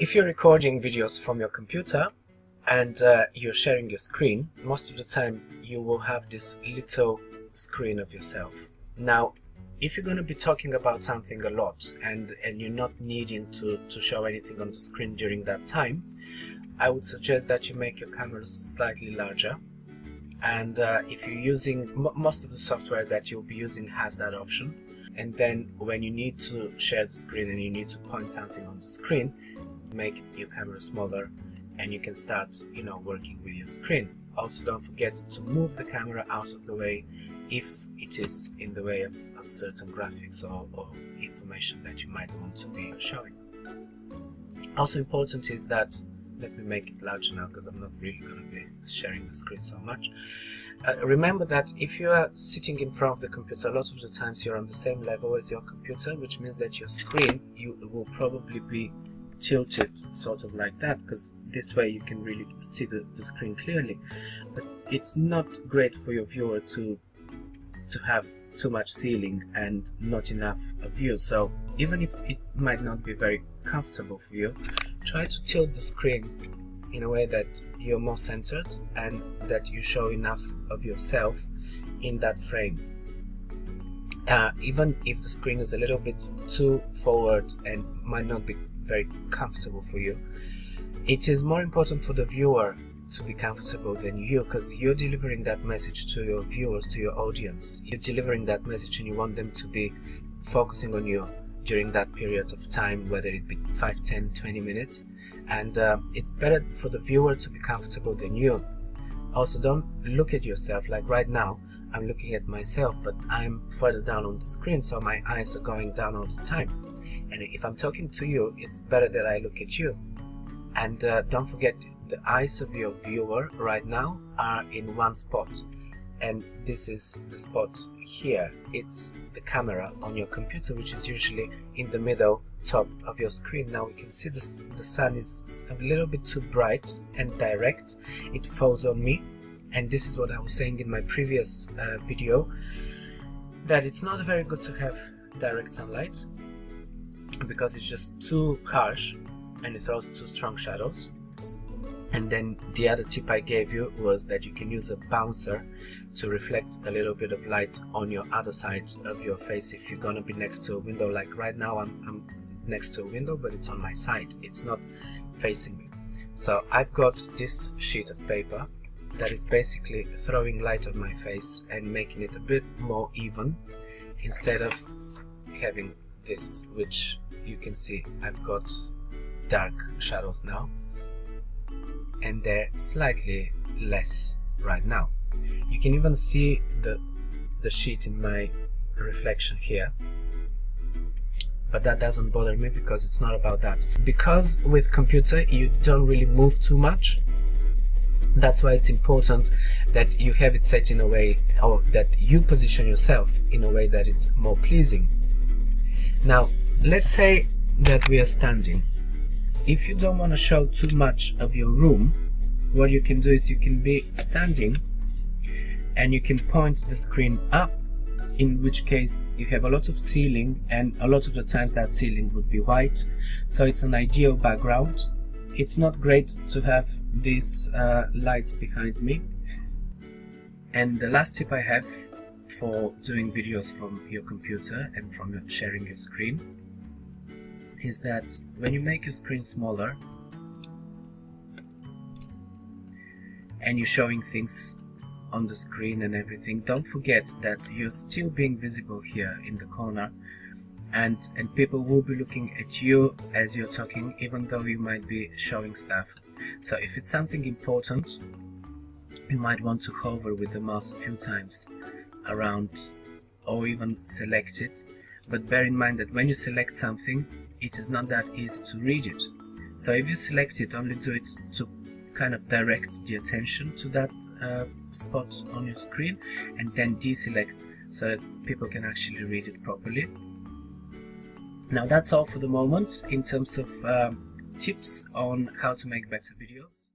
If you're recording videos from your computer and you're sharing your screen, most of the time you will have this little screen of yourself. Now, if you're going to be talking about something a lot and you're not needing to show anything on the screen during that time, I would suggest that you make your camera slightly larger. And if you're using, most of the software that you'll be using has that option. And then when you need to share the screen and you need to point something on the screen, make your camera smaller and you can start, working with your screen. Also, don't forget to move the camera out of the way if it is in the way of certain graphics or information that you might want to be showing. Also important is that, let me make it larger now because I'm not really going to be sharing the screen so much. Remember that if you are sitting in front of the computer, a lot of the times you're on the same level as your computer, which means that your screen will probably be tilted sort of like that, because this way you can really see the screen clearly. But it's not great for your viewer to have too much ceiling and not enough view. So even if it might not be very comfortable for you, try to tilt the screen in a way that you're more centered and that you show enough of yourself in that frame. Even if the screen is a little bit too forward and might not be very comfortable for you, it is more important for the viewer to be comfortable than you, because you're delivering that message to your viewers, to your audience. You're delivering that message and you want them to be focusing on you during that period of time, whether it be 5, 10, 20 minutes. And it's better for the viewer to be comfortable than you. Also, don't look at yourself. Like right now, I'm looking at myself, but I'm further down on the screen, so my eyes are going down all the time. And if I'm talking to you, it's better that I look at you. And don't forget, the eyes of your viewer right now are in one spot. And this is the spot here. It's the camera on your computer, which is usually in the middle top of your screen. Now we can see the sun is a little bit too bright and direct. It falls on me. And this is what I was saying in my previous video, that it's not very good to have direct sunlight because it's just too harsh and it throws too strong shadows. And then the other tip I gave you was that you can use a bouncer to reflect a little bit of light on your other side of your face if you're gonna be next to a window. Like right now I'm next to a window, but it's on my side, it's not facing me. So I've got this sheet of paper that is basically throwing light on my face and making it a bit more even, instead of having this, which you can see I've got dark shadows now and they're slightly less right now. You can even see the sheet in my reflection here, but that doesn't bother me because it's not about that. Because with computer you don't really move too much, that's why it's important that you have it set in a way, or that you position yourself in a way that it's more pleasing. Now let's say that we are standing. If you don't want to show too much of your room, what you can do is you can be standing and you can point the screen up, in which case you have a lot of ceiling, and a lot of the times that ceiling would be white, so it's an ideal background. It's not great to have these lights behind me. And the last tip I have for doing videos from your computer and from sharing your screen is that when you make your screen smaller and you're showing things on the screen and everything, don't forget that you're still being visible here in the corner, and people will be looking at you as you're talking, even though you might be showing stuff. So if it's something important, you might want to hover with the mouse a few times around, or even select it. But bear in mind that when you select something, it is not that easy to read it. So if you select it, only do it to kind of direct the attention to that spot on your screen, and then deselect so that people can actually read it properly. Now that's all for the moment in terms of tips on how to make better videos.